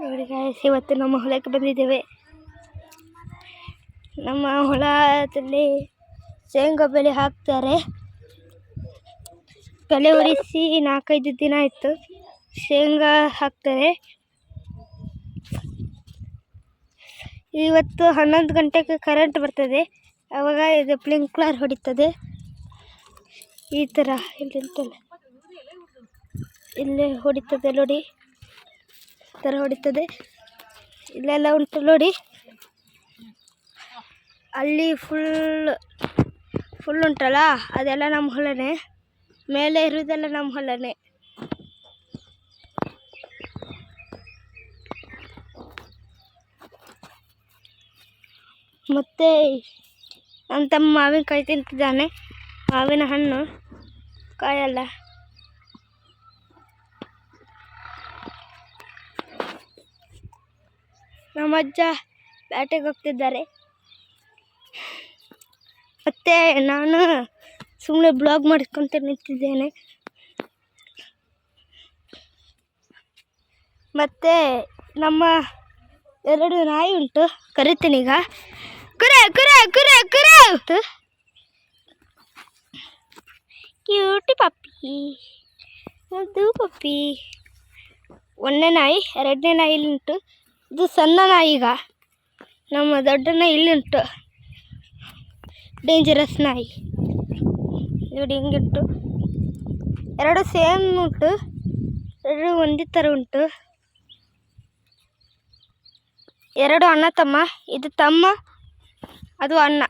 ನೋಡಿ ಗಾಯ್ಸ್, ಇವತ್ತು ನಮ್ಮ ಹೊಲಕ್ಕೆ ಬಂದಿದ್ದೇವೆ. ನಮ್ಮ ಹೊಲದಲ್ಲಿ ಶೇಂಗಾ ಬೆಳೆ ಹಾಕ್ತಾರೆ. ಕಳೆ ಹೊರಿಸಿ 4-5 ದಿನ ಆಯಿತು. ಶೇಂಗಾ ಹಾಕ್ತಾರೆ. ಇವತ್ತು 11 ಗಂಟೆಗೆ ಕರೆಂಟ್ ಬರ್ತದೆ. ಆವಾಗ ಇದು ಸ್ಪ್ರಿಂಕ್ಲರ್ ಹೊಡಿತದೆ. ಈ ಥರ ಇಲ್ಲೇ ಹೊಡಿತದೆ ನೋಡಿ, ಈ ಥರ ಹೊಡಿತದೆ. ಇಲ್ಲೆಲ್ಲ ಉಂಟು ನೋಡಿ, ಅಲ್ಲಿ ಫುಲ್ ಉಂಟಲ್ಲ, ಅದೆಲ್ಲ ನಮ್ಮ ಹೊಲನೇ. ಮೇಲೆ ಇರೋದೆಲ್ಲ ನಮ್ಮ ಹೊಲನೇ. ಮತ್ತು ನನ್ನ ತಮ್ಮ ಮಾವಿನಕಾಯಿ ತಿಂತಿದ್ದಾನೆ. ಮಾವಿನ ಹಣ್ಣು ಕಾಯಲ್ಲ. ನಮ್ಮ ಅಜ್ಜ ಬೇಟೆಗೆ ಹೋಗ್ತಿದ್ದಾರೆ. ಮತ್ತು ನಾನು ಸುಮ್ಮನೆ ಬ್ಲಾಗ್ ಮಾಡ್ಕೊತ ನಿಂತಿದ್ದೇನೆ. ಮತ್ತು ನಮ್ಮ 2 ನಾಯಿ ಉಂಟು. ಕರಿತೀನಿ ಈಗ. ಕುರೆ ಕುರೆ ಕುರೆ ಕುರೆ ಉಂಟು. ಕ್ಯೂಟಿ ಪಪ್ಪಿ, ಅದು ಪಪ್ಪಿ. 1ನೇ ನಾಯಿ, 2ನೇ ನಾಯಿ ಇಲ್ಲುಂಟು. ಇದು ಸಣ್ಣ ನಾಯಿ. ಈಗ ನಮ್ಮ ದೊಡ್ಡ ನಾಯಿ ಇಲ್ಲುಂಟು, ಡೇಂಜರಸ್ ನಾಯಿ ನೋಡಿ ಹಿಂಗುಂಟು. 2 ಸೇಮ್ ಉಂಟು, 2 ಒಂದೇ ಥರ ಉಂಟು. 2 ಅಣ್ಣ ತಮ್ಮ. ಇದು ತಮ್ಮ, ಅದು ಅಣ್ಣ.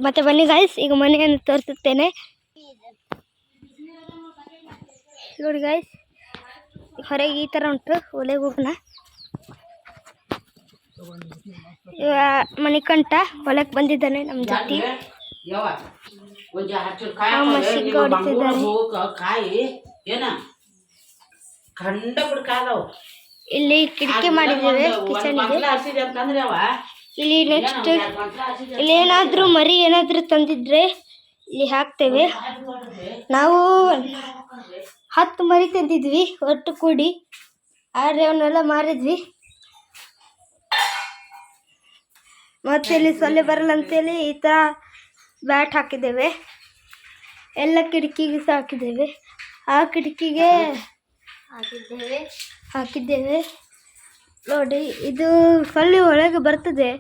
ಮತ್ತೆ ಬನ್ನಿ ಗಾಯ್ಸ್, ಈಗ ಮನೆಯನ್ನು ತೋರಿಸುತ್ತೇನೆ ನೋಡಿ ಗಾಯ್ಸ್. ಹೊರಗೆ ಈ ಥರ ಉಂಟು. ಒಲೆಗೆ ಹೋಗೋಣ. ಮಣಿಕಂಠ ಹೊಲಕ್ಕೆ ಬಂದಿದ್ದಾನೆ ನಮ್ಮ ಜೊತೆ. ಸಿಗ್ಗ ಹೊಡಿತಿದ್ದಾನೆ. ಇಲ್ಲಿ ಕಿಟಕಿ ಮಾಡಿದ್ದೇವೆ ಕಿಚನ್ಗೆ. ಇಲ್ಲಿ ನೆಕ್ಸ್ಟ್ ಇಲ್ಲಿ ಏನಾದರೂ ಮರಿ ಏನಾದರೂ ತಂದಿದ್ರೆ ಇಲ್ಲಿ ಹಾಕ್ತೇವೆ. ನಾವು 10 ಮರಿ ತಂದಿದ್ವಿ ಒಟ್ಟು ಕೂಡಿ. ಆದರೆ ಅವನ್ನೆಲ್ಲ ಮಾರಿದ್ವಿ. ಮತ್ತು ಇಲ್ಲಿ ಸೊಳ್ಳೆ ಬರಲ್ಲ ಅಂತೇಳಿ ಈ ಥರ ಬ್ಯಾಟ್ ಹಾಕಿದ್ದೇವೆ. ಎಲ್ಲ ಕಿಟಕಿಗೆ ಸಹ ಹಾಕಿದ್ದೇವೆ. ಆ ಕಿಟಕಿಗೆ ಹಾಕಿದ್ದೇವೆ ನೋಡಿ. ಇದು ಸೊಳ್ಳೆ ಹೊರಗೆ ಬರ್ತದೆ,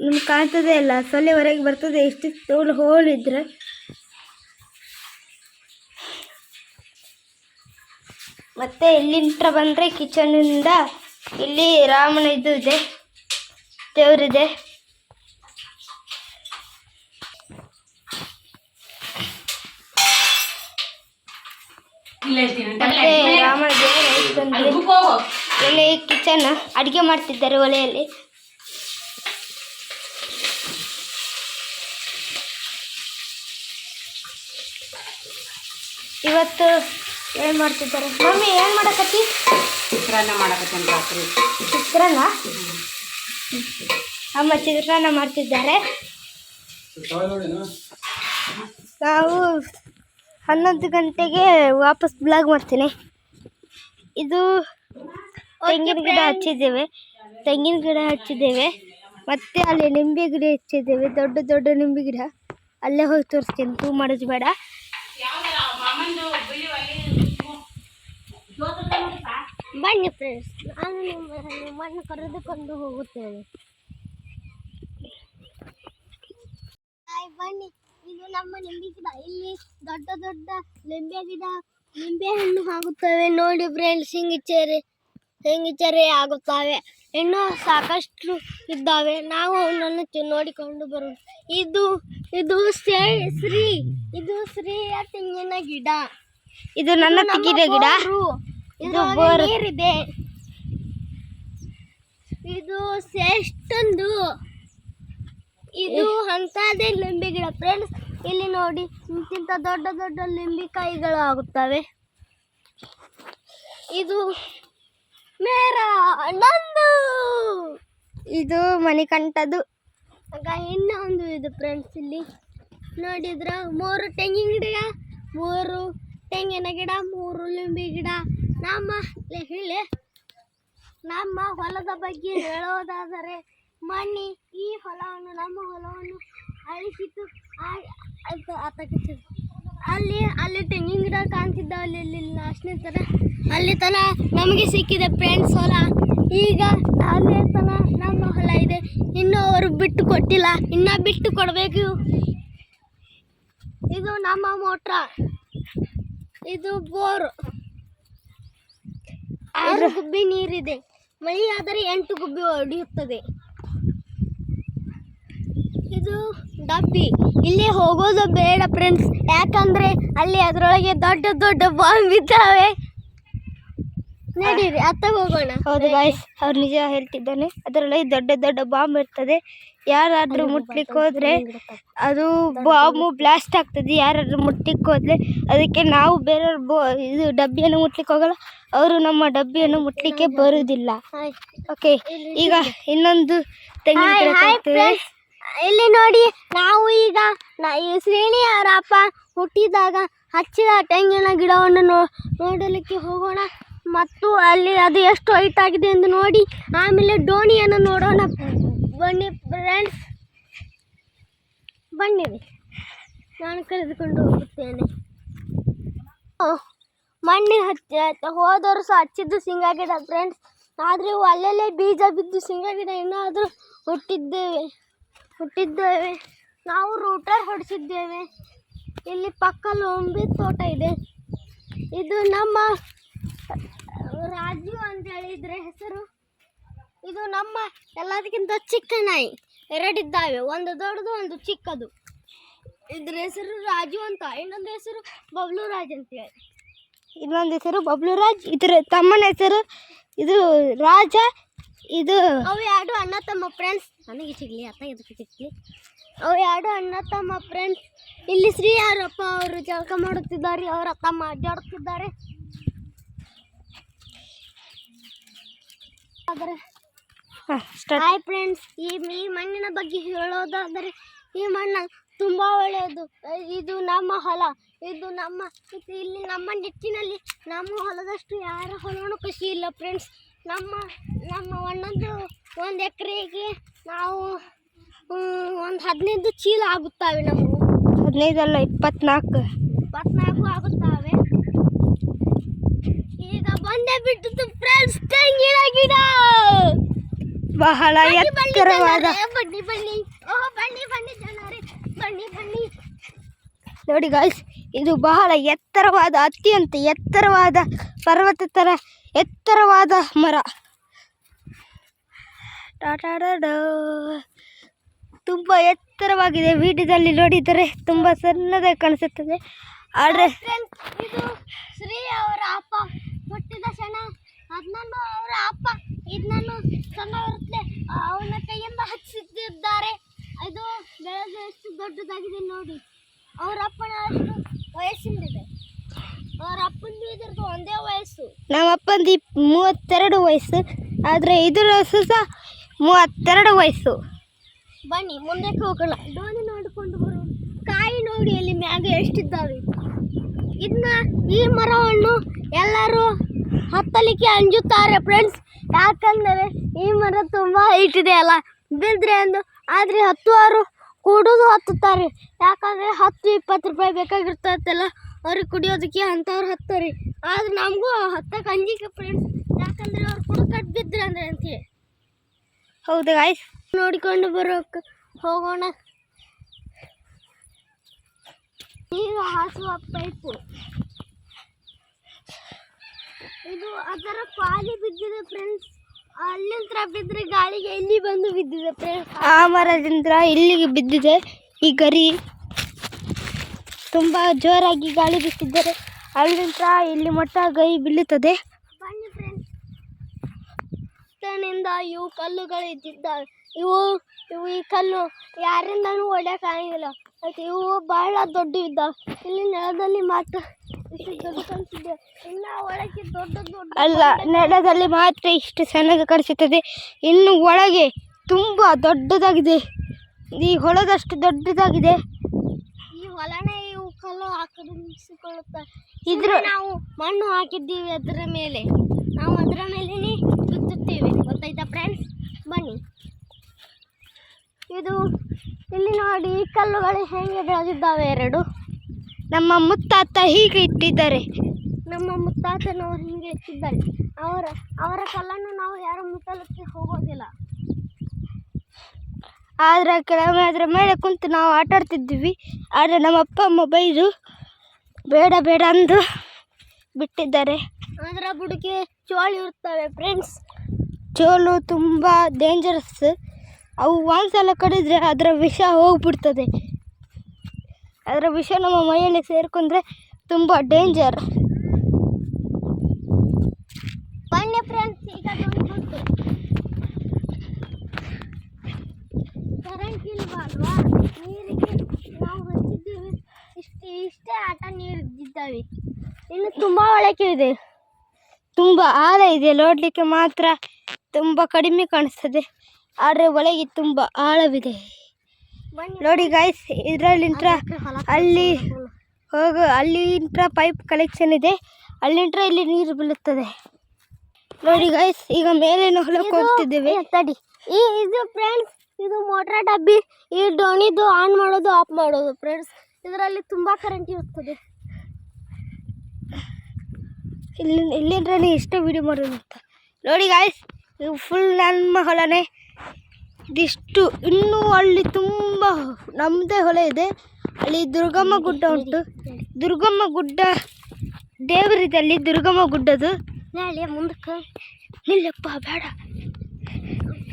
ನಿಮ್ಗೆ ಕಾಣ್ತದೆ ಇಲ್ಲ? ಸೊಳ್ಳೆ ಹೊರಗೆ ಬರ್ತದೆ ಎಷ್ಟು ಹೋಲ್ ಇದ್ರೆ. ಮತ್ತು ಇಲ್ಲಿಂದ ಬಂದರೆ ಕಿಚನಿಂದ ಇಲ್ಲಿ ರಾಮನ ಇದು ಇದೆ, ದೇವರಿದೆ. ಮತ್ತೆ ರಾಮನ ದೇವರು ಇಲ್ಲಿ ಕಿಚನ್ ಅಡುಗೆ ಮಾಡ್ತಿದ್ದಾರೆ ಒಲೆಯಲ್ಲಿ. ಇವತ್ತು ಏನು ಮಾಡ್ತಿದ್ದಾರೆ ಮಮ್ಮಿ? ಏನು ಮಾಡಕತ್ತಿ? ಚಿತ್ರಾನ್ನ ಮಾಡಕತ್ತೀನಿ ರಾತ್ರಿ. ಚಿತ್ರಾನ್ನ? ಅಮ್ಮ ಚಿತ್ರಾನ್ನ ಮಾಡ್ತಿದ್ದಾರೆ. ನಾವು 11 ಗಂಟೆಗೆ ವಾಪಸ್ ಬ್ಲಾಗ್ ಮಾಡ್ತೀನಿ. ಇದು ತೆಂಗಿನ ಗಿಡ ಹಚ್ಚಿದ್ದೇವೆ. ಮತ್ತು ಅಲ್ಲಿ ನಿಂಬೆ ಗಿಡ ಹಚ್ಚಿದ್ದೇವೆ, ದೊಡ್ಡ ದೊಡ್ಡ ನಿಂಬೆ ಗಿಡ. ಅಲ್ಲೇ ಹೋಗಿ ತೋರಿಸ್ತೀನಿ, ಜೂಮ್ ಮಾಡೋದು ಬೇಡ. ಬನ್ನಿ ಫ್ರೆಂಡ್ಸ್, ನಾನು ನಿಮ್ಮನ್ನು ಕರೆದುಕೊಂಡು ಹೋಗುತ್ತೇನೆ. ಬನ್ನಿ, ಇದು ನಮ್ಮ ನಿಂಬೆ ಗಿಡ. ಇಲ್ಲಿ ದೊಡ್ಡ ದೊಡ್ಡ ನಿಂಬೆ ಗಿಡ, ನಿಂಬೆ ಹಣ್ಣು ಆಗುತ್ತವೆ ನೋಡಿ ಫ್ರೆಂಡ್ಸ್. ಹಿಂಗಿಚರೆ ಆಗುತ್ತವೆ. ಇನ್ನೂ ಸಾಕಷ್ಟು ಇದ್ದಾವೆ. ನಾವು ಅವನನ್ನು ನೋಡಿಕೊಂಡು ಬರೋಣ. ಇದು ಶ್ರೀಯ ತೆಂಗಿನ ಗಿಡ. ಇದು ನನ್ನ ತೆಂಗಿನ ಗಿಡ. ಇದು ನೀರಿದೆ. ಇದು ಶ್ರೇಷ್ಠಂದು. ಇದು ಅಂತದೇ ಲಿಂಬೆ ಗಿಡ ಫ್ರೆಂಡ್ಸ್. ಇಲ್ಲಿ ನೋಡಿ, ಇಂತಿಂತ ದೊಡ್ಡ ದೊಡ್ಡ ಲಿಂಬೆಕಾಯಿಗಳು ಆಗುತ್ತವೆ. ಇದು ನಂದು. ಇದು ಮಣಿಕಂಠದ್ದು. ಆಗ ಇನ್ನೊಂದು ಇದು ಫ್ರೆಂಡ್ಸ್. ಇಲ್ಲಿ ನೋಡಿದ್ರ 3 ತೆಂಗಿನ ಗಿಡ, 3 ತೆಂಗಿನ ಗಿಡ 3 ಲಿಂಬೆ ಗಿಡ. ನಮ್ಮ ಹೊಲದ ಬಗ್ಗೆ ಹೇಳೋದಾದರೆ ಈ ಹೊಲವನ್ನು ನಮ್ಮ ಹೊಲವನ್ನು ಅಳಿಸಿತು. ಅಲ್ಲಿ ತೆಂಗಿನ ಗಿಡ ಕಾಣ್ತಿದ್ದ ಅಲ್ಲಿ ಲಾಸ್ಟ್ನೇ ತರ ಅಲ್ಲಿ ತನ ನಮಗೆ ಸಿಕ್ಕಿದೆ ಫ್ರೆಂಡ್ಸ್ ಹೊಲ. ಈಗ ಅಲ್ಲಿ ತನ ನಮ್ಮ ಹೊಲ ಇದೆ. ಇನ್ನೂ ಅವರು ಬಿಟ್ಟು ಕೊಟ್ಟಿಲ್ಲ, ಇನ್ನ ಬಿಟ್ಟು ಕೊಡಬೇಕು. ಇದು ನಮ್ಮ ಮೋಟ್ರ, ಇದು ಬೋರ್. 6 ಗುಬ್ಬಿ ನೀರಿದೆ. ಮಳೆ ಆದರೆ 8 ಗುಬ್ಬಿ ಹೊಡೆಯುತ್ತದೆ. ಇದು ಡಬ್ಬಿ. ಇಲ್ಲಿ ಹೋಗೋದು ಬೇಡ ಫ್ರೆಂಡ್ಸ್, ಯಾಕಂದ್ರೆ ಅಲ್ಲಿ ಅದರೊಳಗೆ ದೊಡ್ಡ ದೊಡ್ಡ ಬಾಂಬ್ ಇದ್ದಾವೆ. ನಡೀರಿ ಅತ್ತ ಹೋಗೋಣ. ಹೌದು ಗಾಯ್ಸ್, ಅವ್ರು ನಿಜ ಹೇಳ್ತಿದ್ದಾನೆ. ಅದರೊಳಗೆ ದೊಡ್ಡ ದೊಡ್ಡ ಬಾಂಬ್ ಇರ್ತದೆ. ಯಾರಾದ್ರೂ ಮುಟ್ಲಿಕ್ಕೆ ಹೋದ್ರೆ ಅದು ಬಾಂಬು ಬ್ಲಾಸ್ಟ್ ಆಗ್ತದೆ. ಯಾರಾದ್ರೂ ಮುಟ್ಲಿಕ್ಕೆ ಹೋದ್ರೆ ಅದಕ್ಕೆ ನಾವು ಬೇರೆಯವ್ರ ಇದು ಡಬ್ಬಿಯನ್ನು ಮುಟ್ಲಿಕ್ಕೆ ಹೋಗಲ್ಲ, ಅವರು ನಮ್ಮ ಡಬ್ಬಿಯನ್ನು ಮುಟ್ಲಿಕ್ಕೆ ಬರುವುದಿಲ್ಲ. ಓಕೆ, ಈಗ ಇನ್ನೊಂದು ತೆಂಗಿನ ಇಲ್ಲಿ ನೋಡಿ, ನಾವು ಈಗ ಶ್ರೇಣಿ ಅವರ ಅಪ್ಪ ಹುಟ್ಟಿದಾಗ ಹಚ್ಚಿದ ತೆಂಗಿನ ಗಿಡವನ್ನು ನೋಡಲಿಕ್ಕೆ ಹೋಗೋಣ. ಮತ್ತು ಅಲ್ಲಿ ಅದು ಎಷ್ಟು ಹೈಟ್ ಆಗಿದೆ ಎಂದು ನೋಡಿ ಆಮೇಲೆ ಡೋಣಿಯನ್ನು ನೋಡೋಣ. ಬನ್ನಿ ಫ್ರೆಂಡ್ಸ್, ಬನ್ನಿರಿ, ನಾನು ಕರೆದುಕೊಂಡು ಹೋಗುತ್ತೇನೆ. ಮಣ್ಣಿ ಹೋದ ವರ್ಷ ಹಚ್ಚಿದ್ದು ಶೇಂಗಾ ಗಿಡ ಫ್ರೆಂಡ್ಸ್, ಆದರೆ ಅಲ್ಲಲ್ಲೇ ಬೀಜ ಬಿದ್ದು ಶೇಂಗಾ ಗಿಡ ಏನಾದರೂ ಹುಟ್ಟಿದ್ದೇವೆ. ನಾವು ರೂಟರ್ ಹೊಡಿಸಿದ್ದೇವೆ. ಇಲ್ಲಿ ಪಕ್ಕ ಲೋಂಬಿ ತೋಟ ಇದೆ. ಇದು ನಮ್ಮ ರಾಜು ಅಂತ ಹೇಳಿದ್ರೆ ಹೆಸರು. ಇದು ನಮ್ಮ ಎಲ್ಲದಕ್ಕಿಂತ ಚಿಕ್ಕ ನಾಯಿ. 2 ಇದ್ದಾವೆ, ಒಂದು ದೊಡ್ಡದು ಒಂದು ಚಿಕ್ಕದು. ಇದ್ರ ಹೆಸರು ರಾಜು ಅಂತ, ಇನ್ನೊಂದು ಹೆಸರು ಬಬ್ಲು ರಾಜ್ ಅಂತ ಹೇಳಿ. ಇನ್ನೊಂದು ಹೆಸರು ಬಬ್ಲು ರಾಜ್. ಇದ್ರ ತಮ್ಮನ ಹೆಸರು ಇದು ರಾಜ. ಇದು ಅವು 2 ಅಣ್ಣ ತಮ್ಮ ಫ್ರೆಂಡ್ಸ್. ನನಗೆ ಸಿಗ್ಲಿ ಅತ್ತ ಇದಕ್ಕೆ ಸಿಗ್ಲಿ. ಅವು 2 ಅಣ್ಣ ತಮ್ಮ ಫ್ರೆಂಡ್ಸ್. ಇಲ್ಲಿ ಶ್ರೀ ಅವರಪ್ಪ ಅವರು ಜಳಕ ಮಾಡುತ್ತಿದ್ದಾರೆ, ಅವರ ತಮ್ಮ ಅಡ್ಡಾಡುತ್ತಿದ್ದಾರೆ. ಹಾಯ್ ಫ್ರೆಂಡ್ಸ್, ಈ ಮಣ್ಣಿನ ಬಗ್ಗೆ ಹೇಳೋದಾದರೆ ಈ ಮಣ್ಣು ತುಂಬ ಒಳ್ಳೆಯದು. ಇದು ನಮ್ಮ ಹೊಲ, ಇಲ್ಲಿ ನಮ್ಮ ನಿಟ್ಟಿನಲ್ಲಿ ನಮ್ಮ ಹೊಲದಷ್ಟು ಯಾರ ಹೊಲನೂ ಕೃಷಿ ಇಲ್ಲ ಫ್ರೆಂಡ್ಸ್. ನಮ್ಮ ಒಂದೊಂದು 1 ಎಕರೆಗೆ ನಾವು ಒಂದು 15 ಚೀಲ ಆಗುತ್ತವೆ. ನಮಗೂ 15 ಅಲ್ಲ 24 ಆಗುತ್ತವೆ. ಈಗ ಬಂದೇ ಬಿಟ್ಟಿತ್ತು ಫ್ರೆಂಡ್ಸ್ ತೆಂಗಿನ ಗಿಡ. ಬಹಳ ಎತ್ತರವಾದ, ಬನ್ನಿ ನೋಡಿ ಗಾಯ್ಸ್, ಇದು ಬಹಳ ಎತ್ತರವಾದ, ಅತ್ಯಂತ ಎತ್ತರವಾದ ಪರ್ವತ ತರ ಎತ್ತರವಾದ ಮರ. ತುಂಬ ಎತ್ತರವಾಗಿದೆ. ವಿಡಿಯೋದಲ್ಲಿ ನೋಡಿದರೆ ತುಂಬ ಸಣ್ಣದಾಗಿ ಕಾಣಿಸುತ್ತದೆ. ಆದರೆ ಇದು ಶ್ರೀ ಅವರ ಅಪ್ಪ ಹುಟ್ಟಿದ ಕ್ಷಣ ಅದನ್ನು ಅವರ ಅಪ್ಪ ಇದನ್ನು ಸಣ್ಣ ಇರುತ್ತೆ ಅವನ ಕೈಯಿಂದ ಹಚ್ಚಿದ್ದಾರೆ. ಇದು ಬೆಳೆದು ಎಷ್ಟು ದೊಡ್ಡದಾಗಿದೆ ನೋಡಿ. ಅವರ ಅಪ್ಪನ ವಯಸ್ಸಿಂದಿದೆ, ಅವರ ಅಪ್ಪಂದು ಇದ್ರದ್ದು ಒಂದೇ ವಯಸ್ಸು. ನಮ್ಮ ಅಪ್ಪಂದು 32 ವಯಸ್ಸು, ಆದರೆ ಇದರ ಸಹ 32 ವಯಸ್ಸು. ಬನ್ನಿ ಮುಂದಕ್ಕೆ ಹೋಗೋಣ. ಡೋಣಿ ನೋಡಿಕೊಂಡು ಬರೋಣ. ಕಾಯಿ ನೋಡಿ ಅಲ್ಲಿ ಮ್ಯಾಗ ಎಷ್ಟಿದ್ದಾವೆ. ಈ ಮರವನ್ನು ಎಲ್ಲರೂ ಹತ್ತಲಿಕ್ಕೆ ಅಂಜುತ್ತಾರೆ ಫ್ರೆಂಡ್ಸ್, ಯಾಕಂದರೆ ಈ ಮರ ತುಂಬ ಹೈಟ್ ಇದೆ ಅಲ್ಲ, ಬಿದ್ದರೆ ಅಂದು. ಆದರೆ ಹತ್ತುವವರು ಕುಡಿದು ಹತ್ತುತ್ತಾರೆ, ಯಾಕಂದರೆ 10-20 ರೂಪಾಯಿ ಬೇಕಾಗಿರ್ತೈತಲ್ಲ ಅವ್ರಿಗೆ ಕುಡಿಯೋದಕ್ಕೆ, ಅಂಥವ್ರು ಹತ್ತಾರೆ. ಆದರೆ ನಮಗೂ ಹತ್ತಕ್ಕೆ ಅಂಜಿಕೆ ಫ್ರೆಂಡ್ಸ್, ಯಾಕಂದರೆ ಅವ್ರು ಕುಡ್ಕಟ್ಟು ಬಿದ್ದರೆ ಅಂದರೆ ಅಂತೇಳಿ. ಹೌದು ಗಾಯ್ಸ್, ನೋಡಿಕೊಂಡು ಬರೋಕೆ ಹೋಗೋಣ. ನೀರು ಹಾಸುವ ಪೈಪು ಇದು, ಅದರ ಪಾಲಿ ಬಿದ್ದಿದೆ ಫ್ರೆಂಡ್ಸ್. ಅಲ್ಲಿಂದ ಬಿದ್ದರೆ ಗಾಳಿಗೆ ಇಲ್ಲಿ ಬಂದು ಬಿದ್ದಿದೆ ಫ್ರೆಂಡ್ಸ್. ಆ ಮರದಿಂದ ಇಲ್ಲಿಗೆ ಬಿದ್ದಿದೆ. ಈ ಗರಿ ತುಂಬ ಜೋರಾಗಿ ಗಾಳಿ ಬೀಸಿದ್ದರೆ ಅಲ್ಲಿಂದ ಇಲ್ಲಿ ಮಟ್ಟ ಗೈ ಬೀಳುತ್ತದೆ. ಬನ್ನಿ ಫ್ರೆಂಡ್ಸ್, ನಿಂದ ಇವು ಕಲ್ಲುಗಳು ಇದ್ದಿದ್ದಾವೆ. ಇವು ಈ ಕಲ್ಲು ಯಾರಿಂದನೂ ಹೊಡ್ಯೋಕ್ಕಾಗಿಲ್ಲ. ಆಯ್ತು, ಇವು ಬಹಳ ದೊಡ್ಡ ಇದ್ದಾವೆ. ಇಲ್ಲಿ ನೆಲದಲ್ಲಿ ಮಾತ್ರ ಇಷ್ಟು ದೊಡ್ಡ ಕಾಣಿಸಿದೆ. ಇನ್ನು ಒಳಗೆ ದೊಡ್ಡ ಅಲ್ಲ, ನೆಲದಲ್ಲಿ ಮಾತ್ರ ಇಷ್ಟು ಚೆನ್ನಾಗಿ ಕಾಣಿಸುತ್ತದೆ. ಇನ್ನು ಒಳಗೆ ತುಂಬ ದೊಡ್ಡದಾಗಿದೆ. ಈ ಹೊಲದಷ್ಟು ದೊಡ್ಡದಾಗಿದೆ. ಈ ಹೊಲನೇ ಇವು ಕಲ್ಲು ಆಕ್ರಮಿಸಿಕೊಳ್ಳುತ್ತವೆ. ಇದ್ರ- ನಾವು ಮಣ್ಣು ಹಾಕಿದ್ದೀವಿ ಅದರ ಮೇಲೆ, ನಾವು ಅದರ ಮೇಲೆ ಬಿತ್ತುತ್ತೇವೆ. ಗೊತ್ತಾಯ್ತಾ ಫ್ರೆಂಡ್ಸ್? ಬನ್ನಿ, ಇದು ಇಲ್ಲಿ ನೋಡಿ, ಈ ಕಲ್ಲುಗಳು ಹೇಗೆ ಬೆಳೆದಿದ್ದಾವೆ. ಎರಡು ನಮ್ಮ ಮುತ್ತಾತ ಹೀಗೆ ಇಟ್ಟಿದ್ದಾರೆ. ನಮ್ಮ ಮುತ್ತಾತನವರು ಹೀಗೆ ಇಟ್ಟಿದ್ದಾರೆ. ಅವರ ಕಲ್ಲನ್ನು ನಾವು ಯಾರು ಮುಟ್ಟಲಿಕ್ಕೆ ಹೋಗೋದಿಲ್ಲ. ಆದರೆ ಕೆಲವೊಮ್ಮೆ ಅದರ ಮೇಲೆ ಕುಂತು ನಾವು ಆಟ ಆಡ್ತಿದ್ವಿ. ಆದರೆ ನಮ್ಮ ಅಪ್ಪ ಅಮ್ಮ ಬೈದು ಬೇಡ ಬೇಡ ಅಂದು ಬಿಟ್ಟಿದ್ದಾರೆ. ಅದರ ಬುಡಕ್ಕೆ ಚೋಳು ಇರ್ತವೆ ಫ್ರೆಂಡ್ಸ್. ಚೋಲು ತುಂಬ ಡೇಂಜರಸ್. ಅವು ಒಂದ್ಸಲ ಕಡಿದ್ರೆ ಅದರ ವಿಷ ಹೋಗ್ಬಿಡ್ತದೆ. ಅದರ ವಿಷ ನಮ್ಮ ಮೈಯಲ್ಲಿ ಸೇರ್ಕೊಂಡ್ರೆ ತುಂಬ ಡೇಂಜರ್. ಬನ್ನಿ ಫ್ರೆಂಡ್ಸ್, ಈಗ ಬಂತು. ಕರೆಂಟ್ ಇಲ್ವಾ ಅಲ್ವಾ? ನೀರಿಗೆ ನಾವು ಹಚ್ಚಿದ್ದೀವಿ. ಇಷ್ಟೇ ಆಟ ನೀರಿದ್ದಾವೆ. ಇನ್ನು ತುಂಬ ಒಳಕ್ಕೆ ಇದೆ. ತುಂಬ ಆಳ ಇದೆ. ನೋಡಲಿಕ್ಕೆ ಮಾತ್ರ ತುಂಬ ಕಡಿಮೆ ಕಾಣಿಸ್ತದೆ, ಆದರೆ ಒಳಗೆ ತುಂಬ ಆಳವಿದೆ. ಬನ್ನಿ ನೋಡಿ ಗೈಸ್, ಇದರಲ್ಲಿಂತ್ರ ಅಲ್ಲಿ ಅಲ್ಲಿಂತ್ರ ಪೈಪ್ ಕಲೆಕ್ಷನ್ ಇದೆ. ಅಲ್ಲಿಂತ್ರ ಇಲ್ಲಿ ನೀರು ಬೀಳುತ್ತದೆ. ನೋಡಿ ಗೈಸ್, ಈಗ ಮೇಲೆ ಹೊಲಕ್ಕೆ ಹೋಗ್ತಿದ್ದೇವೆ. ತಡಿ, ಇದು ಫ್ರೆಂಡ್ಸ್, ಇದು ಮೋಟ್ರ್ ಡಬ್ಬಿ. ಈ ಡೋಣಿದು ಆನ್ ಮಾಡೋದು ಆಫ್ ಮಾಡೋದು ಫ್ರೆಂಡ್ಸ್. ಇದರಲ್ಲಿ ತುಂಬ ಕರೆಂಟ್ ಇರುತ್ತದೆ. ಇಲ್ಲಿಂದ್ರೇ ಇಷ್ಟೇ ವಿಡಿಯೋ ಮಾಡೋದು ಅಂತ. ನೋಡಿ ಗಾಯ್ಸ್, ಇದು ಫುಲ್ ನಮ್ಮ ಹೊಲನೇ. ಇದಿಷ್ಟು ಇನ್ನೂ ಅಲ್ಲಿ ತುಂಬ ನಮ್ಮದೇ ಹೊಲ ಇದೆ. ಅಲ್ಲಿ ದುರ್ಗಮ್ಮ ಗುಡ್ಡ ಉಂಟು. ದುರ್ಗಮ್ಮ ಗುಡ್ಡ ದೇವರಿದೆ ಅಲ್ಲಿ, ದುರ್ಗಮ್ಮ ಗುಡ್ಡದು. ನಾಳೆ ಮುಂದಕ್ಕೆ ನಿಲ್ಲಪ್ಪ, ಬೇಡ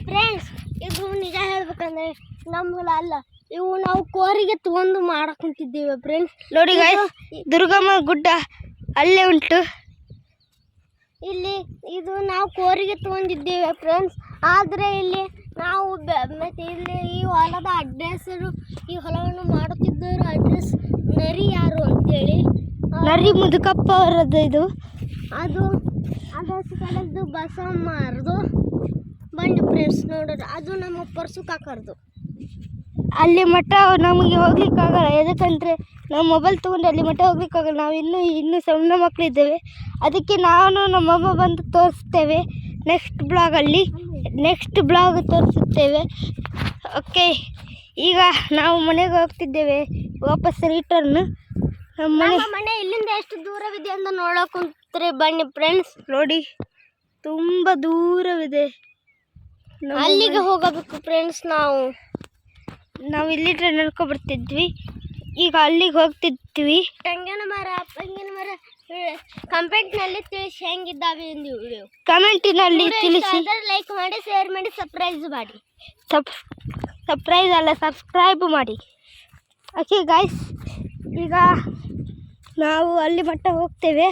ಫ್ರೆಂಡ್ಸ್. ಇದು ನಿಜ ಹೇಳ್ಬೇಕಂದ್ರೆ ನಮ್ಮ ಹೊಲ ಅಲ್ಲ, ಇವು ನಾವು ಕೋರಿಗೆ ತಗೊಂಡು ಮಾಡಕ್ ಕುಂತಿದ್ದೇವೆ ಫ್ರೆಂಡ್ಸ್. ನೋಡಿ ಗಾಯ್ಸ್, ದುರ್ಗಮ್ಮ ಗುಡ್ಡ ಅಲ್ಲೇ ಉಂಟು. ಇಲ್ಲಿ ಇದು ನಾವು ಕೋರಿಗೆ ತಗೊಂಡಿದ್ದೇವೆ ಫ್ರೆಂಡ್ಸ್. ಆದರೆ ಇಲ್ಲಿ ನಾವು ಮತ್ತೆ ಇಲ್ಲಿ ಈ ಹೊಲದ ಅಡ್ರೆಸ್ಸರು, ಈ ಹೊಲವನ್ನು ಮಾಡುತ್ತಿದ್ದವರು ಅಡ್ರೆಸ್ ನರಿ ಯಾರು ಅಂತೇಳಿ, ನರಿ ಮುದುಕಪ್ಪ ಅವರದ್ದು ಇದು. ಅದು ಕಡೆದು ಬಸಮ್ಮರದು. ಬನ್ನಿ ಫ್ರೆಂಡ್ಸ್ ನೋಡೋದು. ಅದು ನಮ್ಮ ಪರ್ಸು ಕಾಕರ್ದು. ಅಲ್ಲಿ ಮಟ್ಟ ನಮಗೆ ಹೋಗ್ಲಿಕ್ಕಾಗಲ್ಲ. ಯಾಕಂದರೆ ನಾವು ಮೊಬೈಲ್ ತೊಗೊಂಡು ಅಲ್ಲಿ ಮಟ್ಟ ಹೋಗ್ಲಿಕ್ಕಾಗಲ್ಲ. ನಾವು ಇನ್ನೂ ಸಣ್ಣ ಮಕ್ಕಳಿದ್ದೇವೆ. ಅದಕ್ಕೆ ನಾನು ನಮ್ಮಮ್ಮ ಬಂದು ತೋರಿಸ್ತೇವೆ ನೆಕ್ಸ್ಟ್ ಬ್ಲಾಗ್ ತೋರಿಸುತ್ತೇವೆ. ಓಕೆ, ಈಗ ನಾವು ಮನೆಗೆ ಹೋಗ್ತಿದ್ದೇವೆ, ವಾಪಸ್ ರಿಟರ್ನ್. ನಮ್ಮ ಮನೆ ಇಲ್ಲಿಂದ ಎಷ್ಟು ದೂರವಿದೆ ಅಂತ ನೋಡೋಕೆ ಕುಂತ್ರೆ ಬನ್ನಿ ಫ್ರೆಂಡ್ಸ್. ನೋಡಿ, ತುಂಬ ದೂರವಿದೆ. ಅಲ್ಲಿಗೆ ಹೋಗಬೇಕು ಫ್ರೆಂಡ್ಸ್. ನಾವು ಇಲ್ಲಿಂದ ನಡ್ಕೊ ಬರ್ತಿದ್ವಿ, ಈಗ ಅಲ್ಲಿಗೆ ಹೋಗ್ತಿದ್ವಿ. ತೆಂಗಿನ ಮರ ಕಮೆಂಟ್ನಲ್ಲಿ ತಿಳಿಸಿ ಹೆಂಗಿದ್ದಾವೆ ಎಂದು ವಿಡಿಯೋ ಕಮೆಂಟಿನಲ್ಲಿ ತಿಳಿಸಿ. ಲೈಕ್ ಮಾಡಿ, ಶೇರ್ ಮಾಡಿ, ಸರ್ಪ್ರೈಸ್ ಮಾಡಿ. ಸರ್ಪ್ರೈಸ್ ಅಲ್ಲ, ಸಬ್ಸ್ಕ್ರೈಬ್ ಮಾಡಿ. ಓಕೆ ಗಾಯ್ಸ್, ಈಗ ನಾವು ಅಲ್ಲಿ ಮಟ್ಟ ಹೋಗ್ತೇವೆ.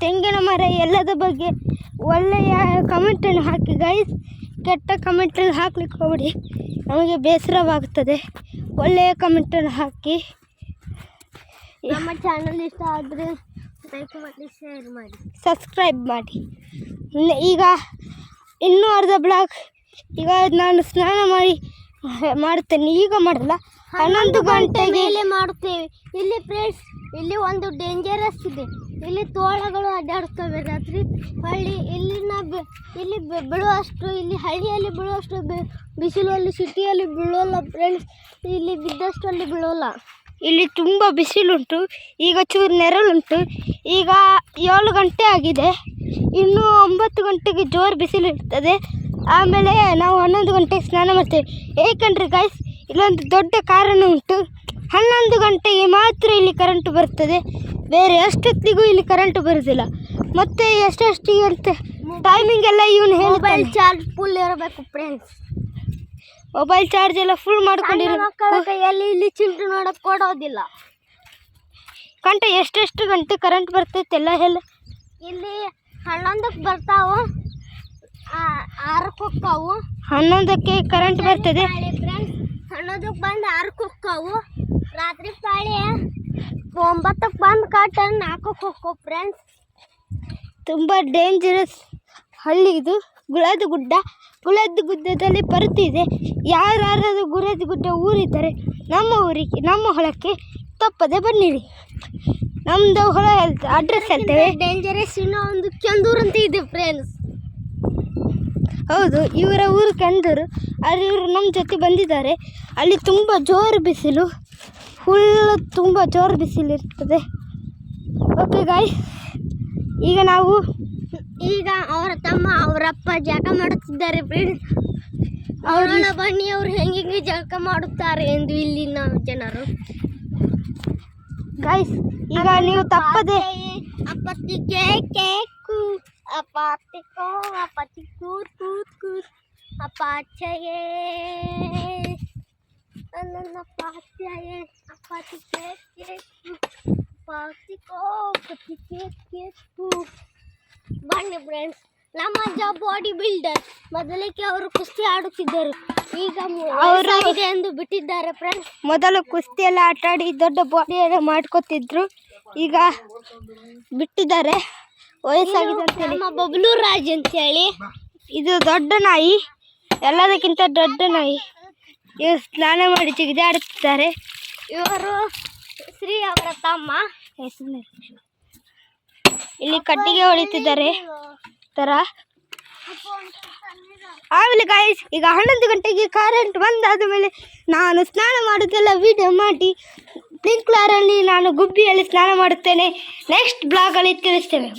ತೆಂಗಿನ ಮರ ಎಲ್ಲದ ಬಗ್ಗೆ ಒಳ್ಳೆಯ ಕಮೆಂಟನ್ನು ಹಾಕಿ ಗೈಸ್. ಕೆಟ್ಟ ಕಮೆಂಟನ್ನು ಹಾಕ್ಲಿಕ್ಕೆ ಹೋಗ್ಬಿಡಿ, ನಮಗೆ ಬೇಸರವಾಗುತ್ತದೆ. ಒಳ್ಳೆಯ ಕಮೆಂಟನ್ನು ಹಾಕಿ. ನಮ್ಮ ಚಾನಲ್ ಇಷ್ಟ ಆದರೆ ಲೈಕ್ ಮಾಡಿ, ಶೇರ್ ಮಾಡಿ, ಸಬ್ಸ್ಕ್ರೈಬ್ ಮಾಡಿ. ಈಗ ಇನ್ನೂ ಅರ್ಧ ಬ್ಲಾಗ್. ಈಗ ನಾನು ಸ್ನಾನ ಮಾಡುತ್ತೇನೆ. ಈಗ ಮಾಡಲ್ಲ, 11 ಗಂಟೆಗೆ ಮೇಲೆ ಮಾಡುತ್ತೇವೆ. ಇಲ್ಲಿ ಫ್ರೆಂಡ್ಸ್, ಇಲ್ಲಿ ಒಂದು ಡೇಂಜರಸ್ ಇದೆ. ಇಲ್ಲಿ ತೋಳಗಳು ಅಡ್ಡಾಡುತ್ತವೆ ರಾತ್ರಿ. ಇಲ್ಲಿ ಬೀಳುವಷ್ಟು, ಇಲ್ಲಿ ಹಳ್ಳಿಯಲ್ಲಿ ಬೀಳುವಷ್ಟು ಬಿಸಿಲು ಅಲ್ಲಿ ಸಿಟಿಯಲ್ಲಿ ಬೀಳೋಲ್ಲ ಫ್ರೆಂಡ್ಸ್. ಇಲ್ಲಿ ಬಿದ್ದಷ್ಟು ಅಲ್ಲಿ ಬೀಳೋಲ್ಲ. ಇಲ್ಲಿ ತುಂಬ ಬಿಸಿಲುಂಟು. ಈಗ ಚೂರು ನೆರಳುಂಟು. ಈಗ 7 ಗಂಟೆ ಆಗಿದೆ. ಇನ್ನು 9 ಗಂಟೆಗೆ ಜೋರು ಬಿಸಿಲು ಇರ್ತದೆ. ಆಮೇಲೆ ನಾವು 11 ಗಂಟೆಗೆ ಸ್ನಾನ ಮಾಡ್ತೇವೆ. ಏಕೆಂದರೆ ಗೈಸ್, ಇಲ್ಲೊಂದು ದೊಡ್ಡ ಕಾರಣ ಉಂಟು. 11 ಗಂಟೆಗೆ ಮಾತ್ರ ಇಲ್ಲಿ ಕರೆಂಟು ಬರ್ತದೆ. ಬೇರೆ ಎಷ್ಟೊತ್ತಿಗೂ ಇಲ್ಲಿ ಕರೆಂಟು ಬರೋದಿಲ್ಲ. ಮತ್ತು ಎಷ್ಟೊತ್ತಿಗೆ ಅಂತ ಟೈಮಿಂಗ್ ಎಲ್ಲ ಇವನು ಮೊಬೈಲ್ ಚಾರ್ಜ್ ಫುಲ್ ಇರಬೇಕು ಫ್ರೆಂಡ್ಸ್. ಮೊಬೈಲ್ ಚಾರ್ಜ್ ಎಲ್ಲ ಫುಲ್ ಮಾಡ್ಕೊಂಡಿರೋ ಕೈಯಲ್ಲಿ ಇಲ್ಲಿ ಚಿಂಟು ನೋಡಕ್ಕೆ ಕೊಡೋದಿಲ್ಲ. ಗಂಟೆ ಎಷ್ಟು ಗಂಟೆ ಕರೆಂಟ್ ಬರ್ತೈತೆ ಎಲ್ಲ ಇಲ್ಲಿ 11ಕ್ಕೆ ಬರ್ತಾವು, 6ಕ್ಕೆ ಹೋಗ್ತಾವು. 11ಕ್ಕೆ ಕರೆಂಟ್ ಬರ್ತದೆ ಫ್ರೆಂಡ್ಸ್. 11ಕ್ಕೆ ಬಂದು 6ಕ್ಕೆ ಹೋಗ್ತಾವು. ರಾತ್ರಿ ಪಾಳಿ 9ಕ್ಕೆ ಬಂದು ಕಟ್ಟ 4ಕ್ಕೆ ಹೋಗ್ತಾವು ಫ್ರೆಂಡ್ಸ್. ತುಂಬ ಡೇಂಜರಸ್ ಹಳ್ಳಿ ಇದು. ಗುಳದ ಗುಡ್ಡ. ಗುಳದ ಗುಡ್ಡದಲ್ಲಿ ಪರ್ತಿ ಇದೆ. ಯಾರಾದರೂ ಗುಳದ ಗುಡ್ಡ ಊರಿದ್ದಾರೆ ನಮ್ಮ ಹೊಲಕ್ಕೆ ತಪ್ಪದೆ ಬನ್ನಿರಿ. ನಮ್ಮದು ಹೊಲ ಅಡ್ರೆಸ್ ಹೇಳ್ತೇವೆ. ಡೇಂಜರಸ್ ಇನ್ನೂ ಒಂದು ಕೆಂದೂರು ಅಂತ ಇದೆ ಫ್ರೆಂಡ್ಸ್. ಹೌದು, ಇವರ ಊರು ಕೆಂದೂರು. ಆದರೆ ಇವರು ನಮ್ಮ ಜೊತೆ ಬಂದಿದ್ದಾರೆ. ಅಲ್ಲಿ ತುಂಬ ಜೋರು ಬಿಸಿಲು, ತುಂಬ ಜೋರು ಬಿಸಿಲು ಇರ್ತದೆ. ಓಕೆ ಗಾಯ್ಸ್, ಈಗ ಅವರ ತಮ್ಮ ಅವರಪ್ಪ ಜಳಕ ಮಾಡುತ್ತಿದ್ದಾರೆ ಫ್ರೆಂಡ್ಸ್. ಅವರನ್ನ ಬನ್ನಿ ಅವ್ರು ಹೆಂಗೆ ಜಳಕ ಮಾಡುತ್ತಾರೆ ಎಂದು ಇಲ್ಲಿನ ಜನರು. ಗಾಯ್ಸ್, ಈಗ ನೀವು ತಪ್ಪದೆ ಅಪ್ಪತ್ತಿಗೆ ಕೇಕು ಅಪ್ಪತ್ತಿಕೋ ಅಪ್ಪತ್ತಿ ಕೂತ್ ಕೂತ್ ಕೂತ್ ಅಪ್ಪಾಚಯೇ ನನ್ನ ಪಾತ್ಯಯೇ ಅಪ್ಪತ್ತಿ ಕೇಕು ಅಪ್ಪತ್ತಿಕೋ ಅಪ್ಪತ್ತಿ ಕೇಕು. ಬನ್ನಿ ಫ್ರೆಂಡ್ಸ್, ನಮ್ಮ ಅಜ್ಜ ಬಾಡಿ ಬಿಲ್ಡರ್. ಮೊದಲಿಗೆ ಅವರು ಕುಸ್ತಿ ಆಡುತ್ತಿದ್ದರು, ಈಗ ಅವರು ಎಂದು ಬಿಟ್ಟಿದ್ದಾರೆ ಫ್ರೆಂಡ್ಸ್. ಮೊದಲು ಕುಸ್ತಿ ಎಲ್ಲ ಆಟಾಡಿ ದೊಡ್ಡ ಬಾಡಿಯನ್ನು ಮಾಡ್ಕೊತಿದ್ರು, ಈಗ ಬಿಟ್ಟಿದ್ದಾರೆ. ವಯಸ್ಸಾಗಿದೆ ಅಂತೇಳಿ. ನಮ್ಮ ಬಬ್ಲು ರಾಜ್ ಅಂತೇಳಿ. ಇದು ದೊಡ್ಡ ನಾಯಿ, ಎಲ್ಲದಕ್ಕಿಂತ ದೊಡ್ಡ ನಾಯಿ. ಇವರು ಸ್ನಾನ ಮಾಡಿ ಜಿಗಿದಾಡುತ್ತಿದ್ದಾರೆ. ಇವರು ಶ್ರೀ ಅವರ ತಮ್ಮ. ಇಲ್ಲಿ ಕಟ್ಟಿಗೆ ಹೊಡಿತಿದ್ದಾರೆ ತರ. ಆಮೇಲೆ ಗಾಯ್ಸ್, ಈಗ 11 ಗಂಟೆಗೆ ಕರೆಂಟ್ ಬಂದಾದ ಮೇಲೆ ನಾನು ಸ್ನಾನ ಮಾಡೋದೆಲ್ಲ ವಿಡಿಯೋ ಮಾಡಿ ಸ್ಪ್ರಿಂಕ್ಲರಲ್ಲಿ ನಾನು ಗುಬ್ಬಿಯಲ್ಲಿ ಸ್ನಾನ ಮಾಡುತ್ತೇನೆ. ನೆಕ್ಸ್ಟ್ ಬ್ಲಾಗಲ್ಲಿ ತಿಳಿಸ್ತೇವೆ.